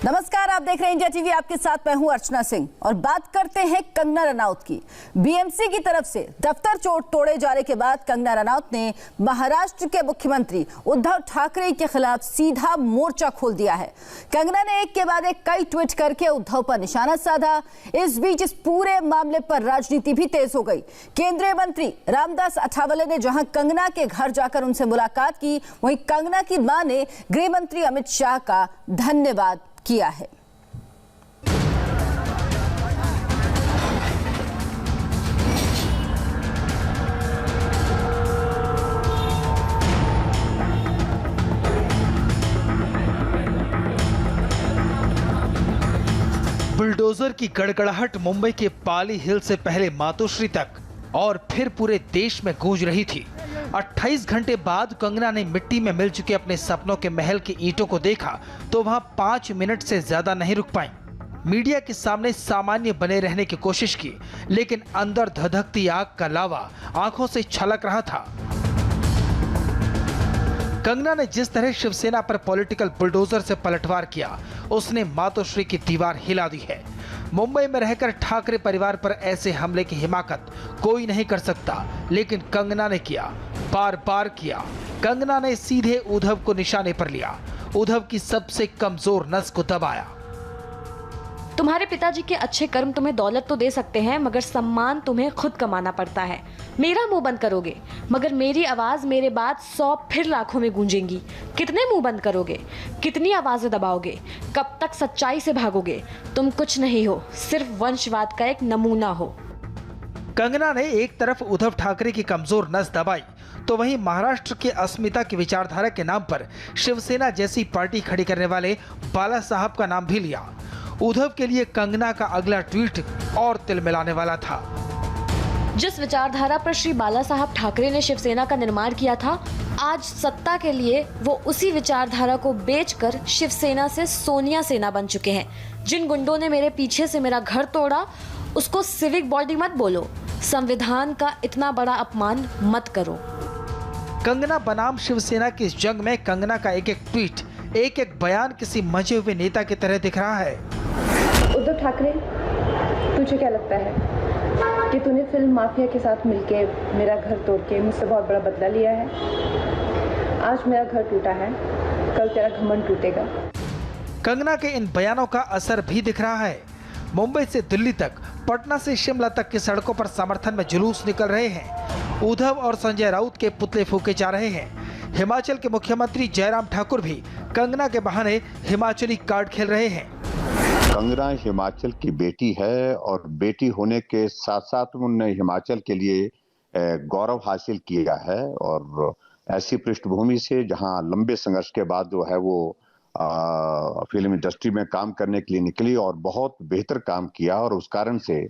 नमस्कार, आप देख रहे हैं इंडिया टीवी। आपके साथ मैं हूं अर्चना सिंह और बात करते हैं कंगना रनौत की। बीएमसी की तरफ से दफ्तर तोड़े जाने के बाद कंगना रनौत ने महाराष्ट्र के मुख्यमंत्री उद्धव ठाकरे के खिलाफ सीधा मोर्चा खोल दिया है। कंगना ने एक के बाद एक कई ट्वीट करके उद्धव पर निशाना साधा। इस बीच इस पूरे मामले पर राजनीति भी तेज हो गई। केंद्रीय मंत्री रामदास अठावले ने जहां कंगना के घर जाकर उनसे मुलाकात की, वहीं कंगना की मां ने गृह मंत्री अमित शाह का धन्यवाद किया है। बुलडोजर की गड़गड़ाहट मुंबई के पाली हिल से पहले मातोश्री तक और फिर पूरे देश में गूंज रही थी। 28 घंटे बाद कंगना ने मिट्टी में मिल चुके अपने सपनों के महल की ईंटों को देखा तो वहां 5 मिनट से ज्यादा नहीं रुक पाई। मीडिया के सामने सामान्य बने रहने की कोशिश की, लेकिन अंदर धधकती आग का लावा आंखों से छलक रहा था। कंगना ने जिस तरह शिवसेना पर पॉलिटिकल बुलडोजर से पलटवार किया, उसने मातोश्री की दीवार हिला दी है। मुंबई में रहकर ठाकरे परिवार पर ऐसे हमले की हिमाकत कोई नहीं कर सकता, लेकिन कंगना ने किया, बार बार किया। कंगना ने सीधे उद्धव को निशाने पर लिया, उद्धव की सबसे कमजोर नस को दबाया। तुम्हारे पिताजी के अच्छे कर्म तुम्हें दौलत तो दे सकते हैं, मगर सम्मान तुम्हें खुद कमाना पड़ता है। मेरा मुंह बंद करोगे, मगर मेरी आवाज मेरे बाद 100 फिर लाखों में गूंजेंगी। कितने मुंह बंद करोगे, कितनी आवाजें दबाओगे, कब तक सच्चाई से भागोगे? तुम कुछ नहीं हो, सिर्फ वंशवाद का एक नमूना हो। कंगना ने एक तरफ उद्धव ठाकरे की कमजोर नस दबाई, तो वहीं महाराष्ट्र के अस्मिता की विचारधारा के नाम पर शिवसेना जैसी पार्टी खड़ी करने वाले बाला साहब का नाम भी लिया। उद्धव के लिए कंगना का अगला ट्वीट और तिलमिलाने वाला था। जिस विचारधारा पर श्री बाला साहब ठाकरे ने शिवसेना का निर्माण किया था, आज सत्ता के लिए वो उसी विचारधारा को बेचकर शिवसेना से सोनिया सेना बन चुके हैं। जिन गुंडों ने मेरे पीछे से मेरा घर तोड़ा, उसको सिविक बॉडी मत बोलो, संविधान का इतना बड़ा अपमान मत करो। कंगना बनाम शिवसेना की इस जंग में कंगना का एक एक ट्वीट, एक एक बयान किसी मंजे हुए नेता की तरह दिख रहा है। उद्धव ठाकरे, तुझे क्या लगता है कि तूने फिल्म माफिया के साथ मिलके मेरा घर तोड़ के मुझसे बहुत बड़ा बदला लिया है? आज मेरा घर टूटा है, कल तेरा घमंड टूटेगा। कंगना के इन बयानों का असर भी दिख रहा है। मुंबई से दिल्ली तक, पटना से शिमला तक की सड़कों पर समर्थन में जुलूस निकल रहे हैं। उद्धव और संजय राउत के पुतले फूके जा रहे हैं। हिमाचल के मुख्यमंत्री जयराम ठाकुर भी कंगना के बहाने हिमाचली कार्ड खेल रहे हैं। कंगना हिमाचल की बेटी है और बेटी होने के साथ साथ उन्होंने हिमाचल के लिए गौरव हासिल किया है, और ऐसी पृष्ठभूमि से जहां लंबे संघर्ष के बाद जो है वो फिल्म इंडस्ट्री में काम करने के लिए निकली और बहुत बेहतर काम किया, और उस कारण से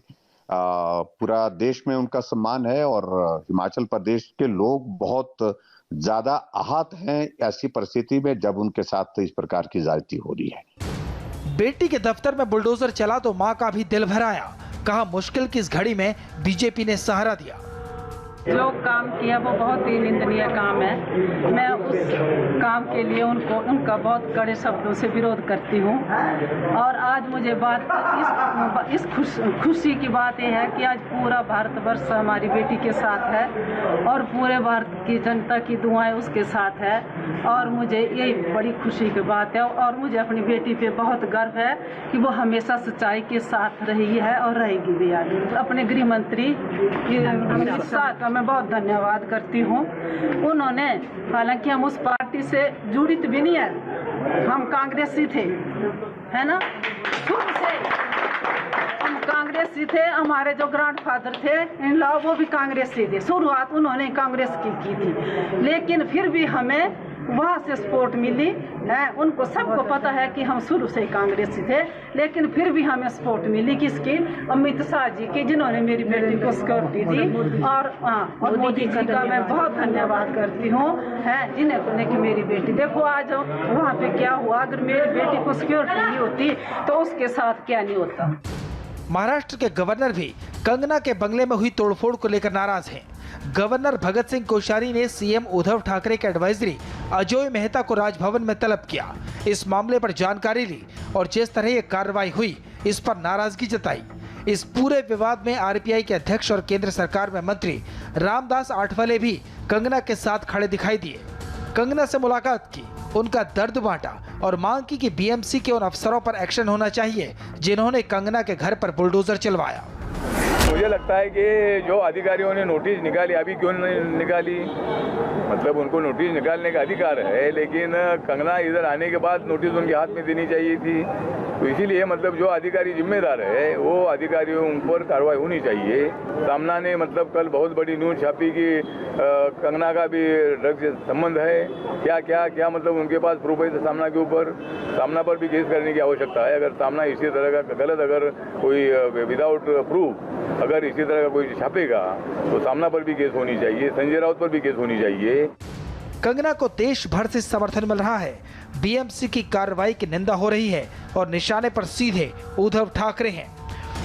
पूरा देश में उनका सम्मान है। और हिमाचल प्रदेश के लोग बहुत ज्यादा आहत हैं ऐसी परिस्थिति में जब उनके साथ इस प्रकार की ज्यादती हो रही है। बेटी के दफ्तर में बुलडोजर चला तो मां का भी दिल भर आया। कहा, मुश्किल की इस घड़ी में बीजेपी ने सहारा दिया। जो काम किया वो बहुत ही निंदनीय काम है। मैं उस काम के लिए उनका बहुत कड़े शब्दों से विरोध करती हूँ। और आज मुझे इस खुशी की बात यह है कि आज पूरा भारतवर्ष हमारी बेटी के साथ है और पूरे भारत की जनता की दुआएं उसके साथ है, और मुझे यही बड़ी खुशी की बात है। और मुझे अपनी बेटी पे बहुत गर्व है कि वो हमेशा सच्चाई के साथ रही है और रहेगी भी आगे। अपने गृह मंत्री अमित शाह का मैं बहुत धन्यवाद करती हूँ। उन्होंने, हालांकि हम उस पार्टी से जुड़ित भी नहीं है, हम कांग्रेसी थे, है ना, शुरू से हम कांग्रेसी थे। हमारे जो ग्रैंडफादर थे इन लॉ वो भी कांग्रेसी थे। शुरुआत उन्होंने कांग्रेस की थी, लेकिन फिर भी हमें वहाँ से सपोर्ट मिली है। उनको सबको पता है कि हम शुरू से कांग्रेसी थे, लेकिन फिर भी हमें सपोर्ट मिली किसकी? अमित शाह जी की, जिन्होंने मेरी बेटी को सिक्योरिटी दी। और मोदी जी का मैं बहुत धन्यवाद करती हूँ, है जिन्हें कि मेरी बेटी, देखो आज वहाँ पे क्या हुआ। अगर मेरी बेटी को सिक्योरिटी नहीं होती तो उसके साथ क्या नहीं होता। महाराष्ट्र के गवर्नर भी कंगना के बंगले में हुई तोड़फोड़ को लेकर नाराज हैं। गवर्नर भगत सिंह कोश्यारी ने सीएम उद्धव ठाकरे के एडवाइजरी अजोय मेहता को राजभवन में तलब किया। इस मामले पर जानकारी ली और जिस तरह ये कार्रवाई हुई इस पर नाराजगी जताई। इस पूरे विवाद में आरपीआई के अध्यक्ष और केंद्र सरकार में मंत्री रामदास आठवले भी कंगना के साथ खड़े दिखाई दिए। कंगना से मुलाकात की, उनका दर्द बांटा और मांग की कि बीएमसी के उन अफसरों पर एक्शन होना चाहिए जिन्होंने कंगना के घर पर बुलडोजर चलवाया। मुझे लगता है कि जो अधिकारियों ने नोटिस निकाली, अभी क्यों नहीं निकाली, मतलब उनको नोटिस निकालने का अधिकार है, लेकिन कंगना इधर आने के बाद नोटिस उनके हाथ में देनी चाहिए थी। तो इसीलिए मतलब जो अधिकारी जिम्मेदार है वो अधिकारियों पर कार्रवाई होनी चाहिए। सामना ने मतलब कल बहुत बड़ी न्यूज छापी कि कंगना का भी ड्रग्स से संबंध है, क्या क्या क्या मतलब उनके पास प्रूफ है। सामना के ऊपर, सामना पर भी केस करने की आवश्यकता है। अगर सामना इसी तरह का गलत, अगर कोई विदाउट प्रूफ अगर इसी तरह का कोई छापेगा तो सामना पर भी केस होनी चाहिए, संजय राउत पर भी केस होनी चाहिए। कंगना को देश भर से समर्थन मिल रहा है। बीएमसी की कार्रवाई की निंदा हो रही है और निशाने पर सीधे उद्धव ठाकरे हैं।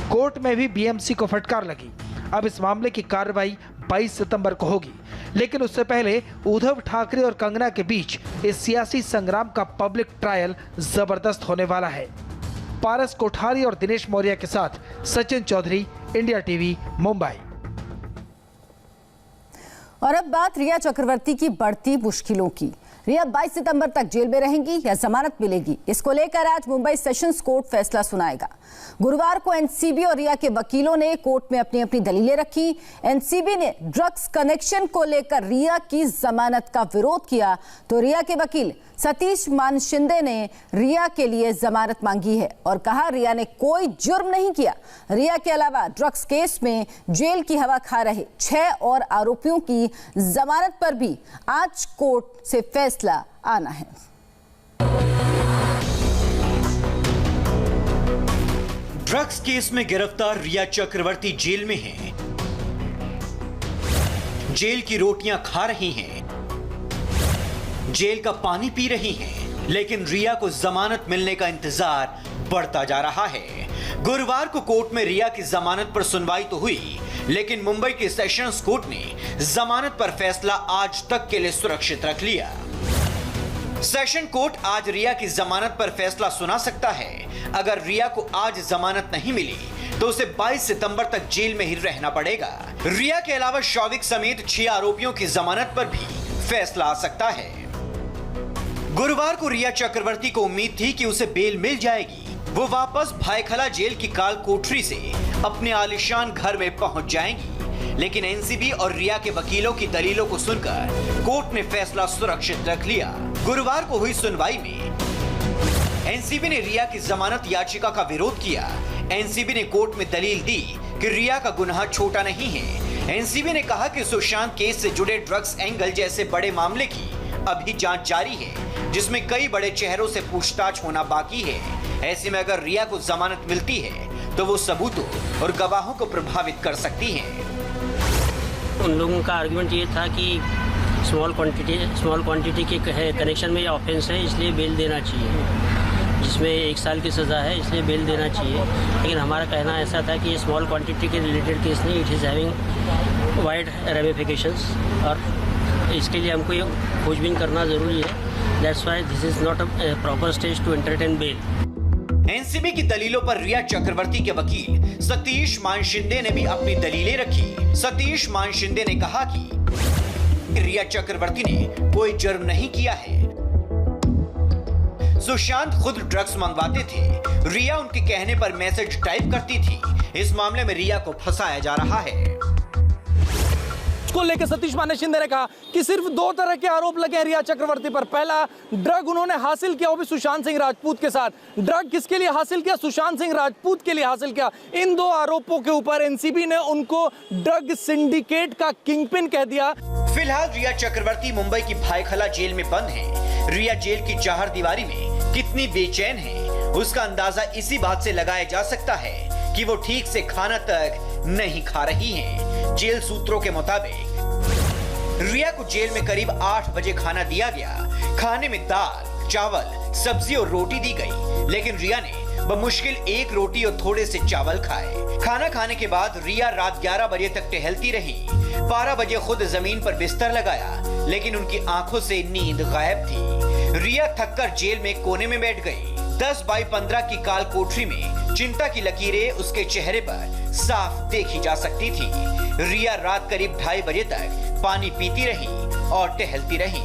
कोर्ट में भी बीएमसी को फटकार लगी। अब इस मामले की कार्रवाई 22 सितंबर को होगी, लेकिन उससे पहले उद्धव ठाकरे और कंगना के बीच इस सियासी संग्राम का पब्लिक ट्रायल जबरदस्त होने वाला है। पारस कोठारी और दिनेश मौर्य के साथ सचिन चौधरी, इंडिया टीवी, मुंबई। और अब बात रिया चक्रवर्ती की बढ़ती मुश्किलों की। रिया 22 सितंबर तक जेल में रहेंगी या जमानत मिलेगी, इसको लेकर आज मुंबई सेशंस कोर्ट फैसला सुनाएगा। गुरुवार को एनसीबी और रिया के वकीलों ने कोर्ट में अपनी अपनी दलीलें रखी। एनसीबी ने ड्रग्स कनेक्शन को लेकर रिया की जमानत का विरोध किया, तो रिया के वकील सतीश मानशिंदे ने रिया के लिए जमानत मांगी है और कहा रिया ने कोई जुर्म नहीं किया। रिया के अलावा ड्रग्स केस में जेल की हवा खा रहे 6 और आरोपियों की जमानत पर भी आज कोर्ट से फैसला आना है। ड्रग्स केस में गिरफ्तार रिया चक्रवर्ती जेल में हैं। जेल की रोटियां खा रही हैं, जेल का पानी पी रही हैं, लेकिन रिया को जमानत मिलने का इंतजार बढ़ता जा रहा है। गुरुवार को कोर्ट में रिया की जमानत पर सुनवाई तो हुई, लेकिन मुंबई के सेशंस कोर्ट ने जमानत पर फैसला आज तक के लिए सुरक्षित रख लिया। सेशन कोर्ट आज रिया की जमानत पर फैसला सुना सकता है। अगर रिया को आज जमानत नहीं मिली तो उसे 22 सितंबर तक जेल में ही रहना पड़ेगा। रिया के अलावा शौविक समेत 6 आरोपियों की जमानत पर भी फैसला आ सकता है। गुरुवार को रिया चक्रवर्ती को उम्मीद थी कि उसे बेल मिल जाएगी। वो वापस भायखला जेल की काल कोठरी से अपने आलीशान घर में पहुंच जाएंगी, लेकिन एनसीबी और रिया के वकीलों की दलीलों को सुनकर कोर्ट ने फैसला सुरक्षित रख लिया। गुरुवार को हुई सुनवाई में एनसीबी ने रिया की जमानत याचिका का विरोध किया। एनसीबी ने कोर्ट में दलील दी कि रिया का गुनाह छोटा नहीं है। एनसीबी ने कहा कि सुशांत केस से जुड़े ड्रग्स एंगल जैसे बड़े मामले की अभी जांच जारी है, जिसमें कई बड़े चेहरों से पूछताछ होना बाकी है। ऐसे में अगर रिया को जमानत मिलती है तो वो सबूतों और गवाहों को प्रभावित कर सकती है। उन लोगों का आर्गुमेंट ये था कि स्मॉल क्वांटिटी के कनेक्शन में ये ऑफेंस है, इसलिए बेल देना चाहिए, जिसमें 1 साल की सज़ा है, इसलिए बेल देना चाहिए। लेकिन हमारा कहना ऐसा था कि ये स्मॉल क्वांटिटी के रिलेटेड केस नहीं, it is having wide ramifications और इसके लिए हमको ये खोजबीन करना ज़रूरी है। That's why this is not a proper stage to entertain bail. NCB की दलीलों पर रिया चक्रवर्ती के वकील सतीश मानशिंदे ने भी अपनी दलीलें रखी। सतीश मानशिंदे ने कहा कि रिया चक्रवर्ती ने कोई जुर्म नहीं किया है। सुशांत खुद ड्रग्स मंगवाते थे, रिया उनके कहने पर मैसेज टाइप करती थी। इस मामले में रिया को फंसाया जा रहा है। को लेकर सतीश मानशिंदे ने कहा कि सिर्फ 2 तरह के आरोप लगे हैं रिया चक्रवर्ती पर। पहला, ड्रग उन्होंने हासिल किया, वो भी सुशांत सिंह राजपूत के साथ। ड्रग किसके लिए हासिल किया? सुशांत सिंह राजपूत के लिए हासिल किया। इन 2 आरोपों के ऊपर एनसीबी ने उनको ड्रग सिंडिकेट का किंगपिन कह दिया। फिलहाल रिया चक्रवर्ती मुंबई की भायखला जेल में बंद है। रिया जेल की चार दीवारी में कितनी बेचैन है, उसका अंदाजा इसी बात से लगाया जा सकता है कि वो ठीक से खाना तक नहीं खा रही हैं। जेल सूत्रों के मुताबिक रिया को जेल में करीब 8 बजे खाना दिया गया। खाने में दाल, चावल, सब्जी और रोटी दी गई, लेकिन रिया ने बमुश्किल 1 रोटी और थोड़े से चावल खाए। खाना खाने के बाद रिया रात 11 बजे तक टहलती रही। 12 बजे खुद जमीन पर बिस्तर लगाया, लेकिन उनकी आंखों से नींद गायब थी। रिया थककर जेल में कोने में बैठ गई। 10 बाई 15 की काल कोठरी में चिंता की लकीरें उसके चेहरे पर साफ देखी जा सकती थी। रिया रात करीब 2:30 बजे तक पानी पीती रही और टहलती रही।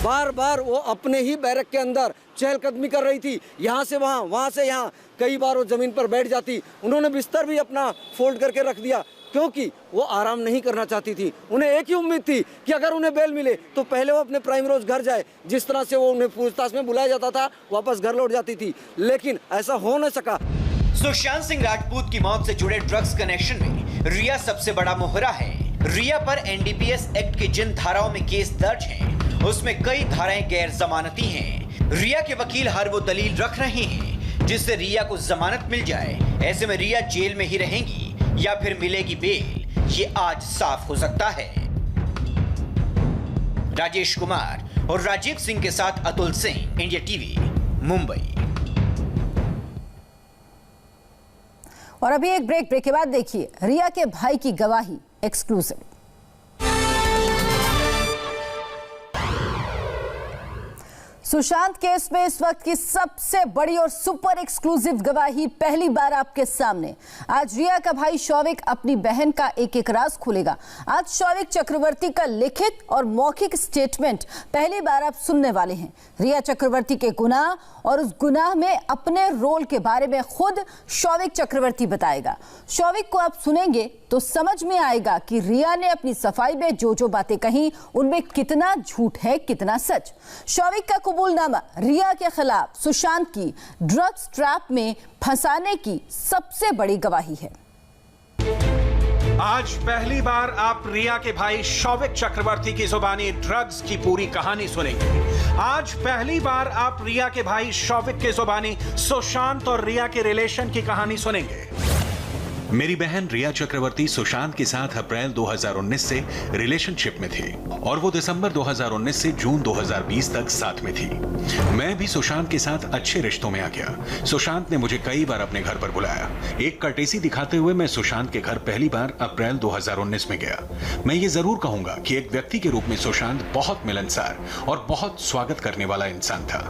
बार बार वो अपने ही बैरक के अंदर चहलकदमी कर रही थी, यहाँ से वहाँ, वहाँ से यहाँ। कई बार वो जमीन पर बैठ जाती। उन्होंने बिस्तर भी अपना फोल्ड करके रख दिया, क्योंकि वो आराम नहीं करना चाहती थी। उन्हें एक ही उम्मीद थी कि अगर उन्हें बेल मिले तो पहले वो अपने प्राइम रोज घर जाए। जिस तरह से वो उन्हें पूछताछ में बुलाया जाता था, वापस घर लौट जाती थी, लेकिन ऐसा हो न सका। सुशांत सिंह राजपूत की मौत से जुड़े ड्रग्स कनेक्शन में रिया सबसे बड़ा मोहरा है। रिया पर एनडीपीएस एक्ट की जिन धाराओं में केस दर्ज हैं, उसमें कई धाराएं गैर जमानती हैं। रिया के वकील हर वो दलील रख रहे हैं जिससे रिया को जमानत मिल जाए। ऐसे में रिया जेल में ही रहेंगी या फिर मिलेगी बेल, ये आज साफ हो सकता है। राजेश कुमार और राजीव सिंह के साथ अतुल सिंह, इंडिया टीवी, मुंबई। और अभी एक ब्रेक के बाद देखिए रिया के भाई की गवाही एक्सक्लूसिव। सुशांत केस में इस वक्त की सबसे बड़ी और सुपर एक्सक्लूसिव गवाही पहली बार आपके सामने। आज रिया का भाई शौविक अपनी बहन का एक एक राज खोलेगा। आज शौविक चक्रवर्ती का लिखित और मौखिक स्टेटमेंट पहली बार आप सुनने वाले हैं। रिया चक्रवर्ती के गुनाह और उस गुनाह में अपने रोल के बारे में खुद शौविक चक्रवर्ती बताएगा। शौविक को आप सुनेंगे तो समझ में आएगा कि रिया ने अपनी सफाई में जो जो बातें कही उनमें कितना झूठ है, कितना सच। शौविक का कबूलनामा रिया के खिलाफ सुशांत की ड्रग्स ट्रैप में फंसाने की सबसे बड़ी गवाही है। आज पहली बार आप रिया के भाई शौविक चक्रवर्ती की जुबानी ड्रग्स की पूरी कहानी सुनेंगे। आज पहली बार आप रिया के भाई शौविक की जुबानी सुशांत और रिया के रिलेशन की कहानी सुनेंगे। मेरी बहन रिया चक्रवर्ती सुशांत के साथ अप्रैल 2019 से रिलेशनशिप में थी और वो दिसंबर 2019 से जून 2020 तक साथ में थी। मैं भी सुशांत के साथ अच्छे रिश्तों में आ गया। सुशांत ने मुझे कई बार अपने घर पर बुलाया। एक कर्टेसी दिखाते हुए मैं सुशांत के घर पहली बार अप्रैल 2019 में गया। मैं ये जरूर कहूंगा कि एक व्यक्ति के रूप में सुशांत बहुत मिलनसार और बहुत स्वागत करने वाला इंसान था,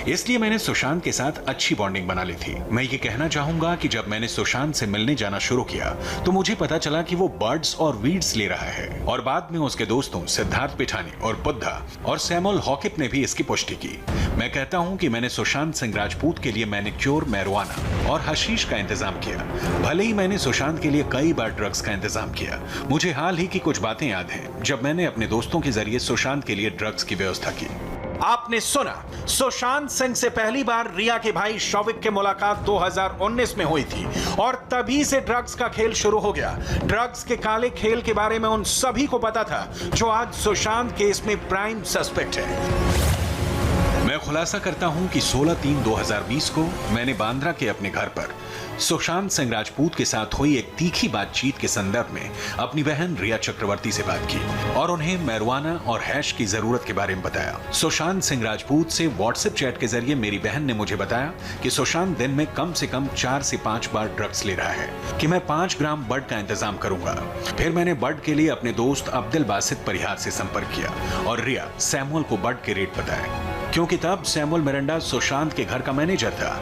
इसलिए मैंने सुशांत के साथ अच्छी बॉन्डिंग बना ली थी। मैं ये कहना चाहूंगा कि जब मैंने सुशांत से मिलने जाना शुरू किया तो मुझे पता चला कि वो बर्ड्स और वीड्स ले रहा है, और बाद में उसके दोस्तों सिद्धार्थ पिठानी और बुद्धा और सैमुअल हॉकिप ने भी इसकी पुष्टि की। मैं कहता हूं कि मैंने सुशांत सिंह राजपूत के लिए मैनिक्योर, मैरिजुआना और हशीश का इंतजाम किया। भले ही मैंने सुशांत के लिए कई बार ड्रग्स का इंतजाम किया। मुझे हाल ही की कुछ बातें याद हैं जब मैंने अपने दोस्तों के जरिए सुशांत के लिए ड्रग्स की व्यवस्था की। आपने सुना, सुशांत सिंह से पहली बार रिया के भाई शौविक की मुलाकात 2019 में हुई थी और तभी से ड्रग्स का खेल शुरू हो गया। ड्रग्स के काले खेल के बारे में उन सभी को पता था जो आज सुशांत केस में प्राइम सस्पेक्ट है। मैं खुलासा करता हूं कि 16/3/2020 को मैंने बांद्रा के अपने घर पर सुशांत सिंह राजपूत के साथ हुई एक तीखी बातचीत के संदर्भ में अपनी बहन रिया चक्रवर्ती से बात की और उन्हें मैरिजुआना और हैश की जरूरत के बारे में बताया। सुशांत सिंह राजपूत से व्हाट्सएप चैट के जरिए मेरी बहन ने मुझे बताया कि सुशांत दिन में कम से कम 4 से 5 बार ड्रग्स ले रहा है, कि मैं 5 ग्राम बड का इंतजाम करूंगा। फिर मैंने बड के लिए अपने दोस्त अब्दुल बासित परिहार से संपर्क किया और रिया सैमुअल को बड के रेट बताए, क्योंकि तब सैमुअल मिरांडा सुशांत के घर का मैनेजर था।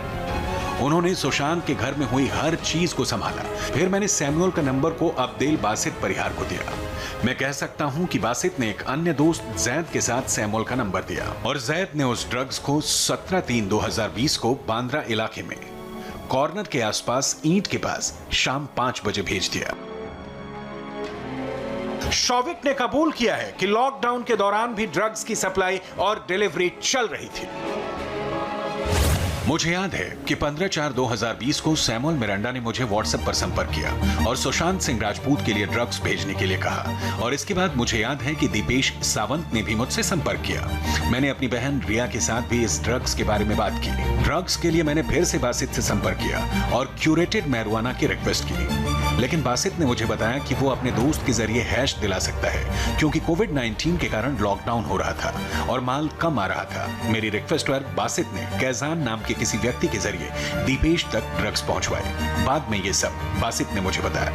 उन्होंने सुशांत के घर में हुई हर चीज को संभाला। फिर मैंने सैमुअल का नंबर को अब्दुल बासित परिहार को दिया। मैं कह सकता हूं कि बासित ने एक अन्य दोस्त जैद के साथ सैमुअल का नंबर दिया और जैद ने उस ड्रग्स को 17/3/2020 को बांद्रा इलाके में कॉर्नर के आसपास ईंट के पास शाम 5 बजे भेज दिया। शौविक ने कबूल किया है कि लॉकडाउन के दौरान भी ड्रग्स की सप्लाई और डिलीवरी चल रही थी। मुझे याद है कि 15/4/2020 को सैमुअल मिरांडा ने मुझे व्हाट्सएप पर संपर्क किया और सुशांत सिंह राजपूत के लिए ड्रग्स भेजने के लिए कहा, और इसके बाद मुझे याद है कि दीपेश सावंत ने भी मुझसे संपर्क किया। मैंने अपनी बहन रिया के साथ भी इस ड्रग्स के बारे में बात की। ड्रग्स के लिए मैंने फिर से बासित से संपर्क किया और क्यूरेटेड मैरिजुआना की रिक्वेस्ट की, लेकिन बासित ने मुझे बताया कि वो अपने दोस्त के जरिए हैश दिला सकता है, क्योंकि कोविड-19 के कारण लॉकडाउन हो रहा था और माल कम आ रहा था। मेरी रिक्वेस्ट पर बासित ने कैजान नाम के किसी व्यक्ति के जरिए दीपेश तक ड्रग्स पहुंचवाए। बाद में ये सब बासित ने मुझे बताया।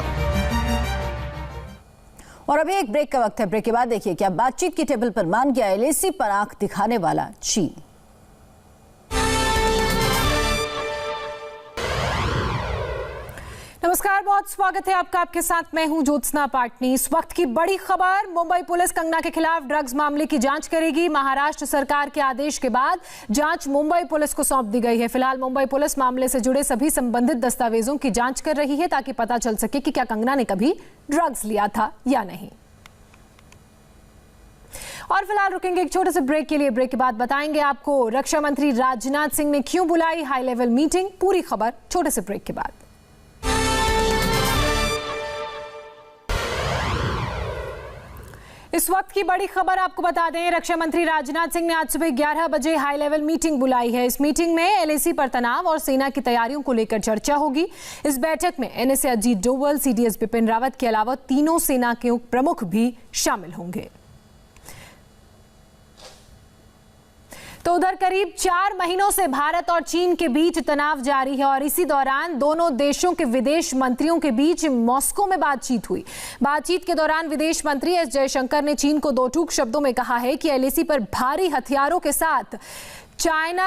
और अभी एक ब्रेक का वक्त है। ब्रेक के बाद देखिए क्या बातचीत की टेबल पर मान गया एलएसी पर आंख दिखाने वाला चीन। नमस्कार, बहुत स्वागत है आपका। आपके साथ मैं हूं ज्योत्सना पाटनी। इस वक्त की बड़ी खबर, मुंबई पुलिस कंगना के खिलाफ ड्रग्स मामले की जांच करेगी। महाराष्ट्र सरकार के आदेश के बाद जांच मुंबई पुलिस को सौंप दी गई है। फिलहाल मुंबई पुलिस मामले से जुड़े सभी संबंधित दस्तावेजों की जांच कर रही है ताकि पता चल सके कि क्या कंगना ने कभी ड्रग्स लिया था या नहीं। और फिलहाल रुकेंगे एक छोटे से ब्रेक के लिए। ब्रेक के बाद बताएंगे आपको रक्षा मंत्री राजनाथ सिंह ने क्यों बुलाई हाई लेवल मीटिंग। पूरी खबर छोटे से ब्रेक के बाद। इस वक्त की बड़ी खबर आपको बता दें, रक्षा मंत्री राजनाथ सिंह ने आज सुबह 11 बजे हाई लेवल मीटिंग बुलाई है। इस मीटिंग में एलएसी पर तनाव और सेना की तैयारियों को लेकर चर्चा होगी। इस बैठक में एनएसए अजीत डोवल, सीडीएस बिपिन रावत के अलावा तीनों सेना के प्रमुख भी शामिल होंगे। तो उधर करीब 4 महीनों से भारत और चीन के बीच तनाव जारी है और इसी दौरान दोनों देशों के विदेश मंत्रियों के बीच मॉस्को में बातचीत हुई। बातचीत के दौरान विदेश मंत्री एस जयशंकर ने चीन को दो टूक शब्दों में कहा है कि एलएसी पर भारी हथियारों के साथ चाइना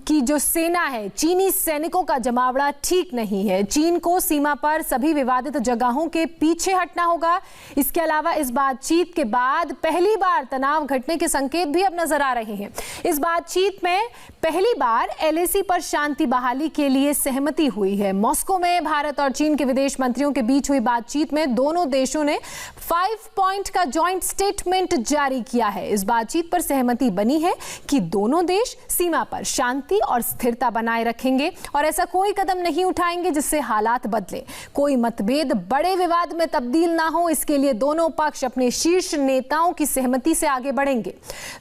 की जो सेना है, चीनी सैनिकों का जमावड़ा ठीक नहीं है। चीन को सीमा पर सभी विवादित जगहों के पीछे हटना होगा। इसके अलावा इस बातचीत के बाद पहली बार तनाव घटने के संकेत भी अब नजर आ रहे हैं। इस बातचीत में पहली बार एलएसी पर शांति बहाली के लिए सहमति हुई है। मॉस्को में भारत और चीन के विदेश मंत्रियों के बीच हुई बातचीत में दोनों देशों ने 5 पॉइंट का जॉइंट स्टेटमेंट जारी किया है। इस बातचीत पर सहमति बनी है कि दोनों देश सीमा पर शांति और स्थिरता बनाए रखेंगे और ऐसा कोई कदम नहीं उठाएंगे जिससे हालात बदले, कोई मतभेद बड़े विवाद में तब्दील ना हो। इसके लिए दोनों पक्ष अपने शीर्ष नेताओं की सहमति से आगे बढ़ेंगे।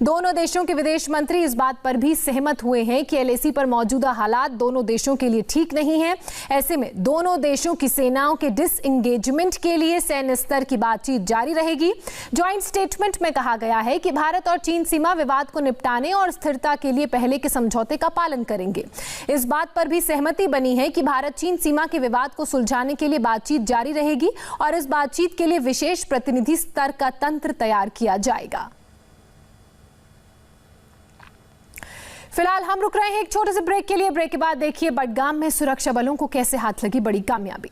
दोनों देशों के विदेश मंत्री इस बात पर भी सहमत हुए हैं कि एलएसी पर मौजूदा हालात दोनों देशों के लिए ठीक नहीं है। ऐसे में दोनों देशों की सेनाओं के डिसएंगेजमेंट के लिए सैन्य स्तर की बातचीत जारी रहेगी। जॉइंट स्टेटमेंट में कहा गया है कि भारत और चीन सीमा विवाद को निपटाने और स्थिरता के लिए पहले के समझौते का पालन करेंगे। इस बात पर भी सहमति बनी है कि भारत चीन सीमा के विवाद को सुलझाने के लिए बातचीत जारी रहेगी और इस बातचीत के लिए विशेष प्रतिनिधि स्तर का तंत्र तैयार किया जाएगा। फिलहाल हम रुक रहे हैं एक छोटे से ब्रेक के लिए। ब्रेक के बाद देखिए बडगाम में सुरक्षा बलों को कैसे हाथ लगी बड़ी कामयाबी।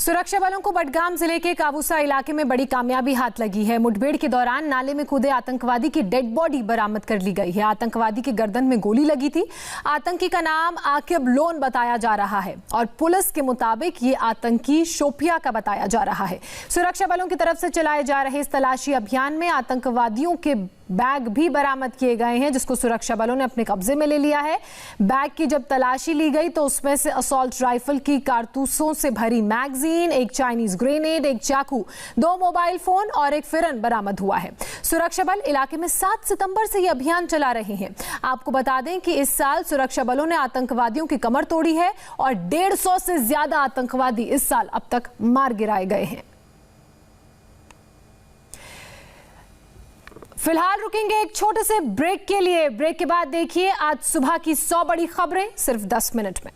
सुरक्षा बलों को बडगाम जिले के काबूसा इलाके में बड़ी कामयाबी हाथ लगी है। मुठभेड़ के दौरान नाले में कूदे आतंकवादी की डेड बॉडी बरामद कर ली गई है। आतंकवादी की गर्दन में गोली लगी थी। आतंकी का नाम आकिब लोन बताया जा रहा है और पुलिस के मुताबिक ये आतंकी शोपिया का बताया जा रहा है। सुरक्षा बलों की तरफ से चलाए जा रहे इस तलाशी अभियान में आतंकवादियों के बैग भी बरामद किए गए हैं जिसको सुरक्षा बलों ने अपने कब्जे में ले लिया है। बैग की जब तलाशी ली गई तो उसमें से असॉल्ट राइफल की कारतूसों से भरी मैगजीन, एक चाइनीज ग्रेनेड, एक चाकू, 2 मोबाइल फोन और एक फिरन बरामद हुआ है। सुरक्षा बल इलाके में 7 सितंबर से यह अभियान चला रहे हैं। आपको बता दें कि इस साल सुरक्षा बलों ने आतंकवादियों की कमर तोड़ी है और 150 से ज्यादा आतंकवादी इस साल अब तक मार गिराए गए हैं। फिलहाल रुकेंगे एक छोटे से ब्रेक के लिए। ब्रेक के बाद देखिए आज सुबह की 100 बड़ी खबरें सिर्फ 10 मिनट में।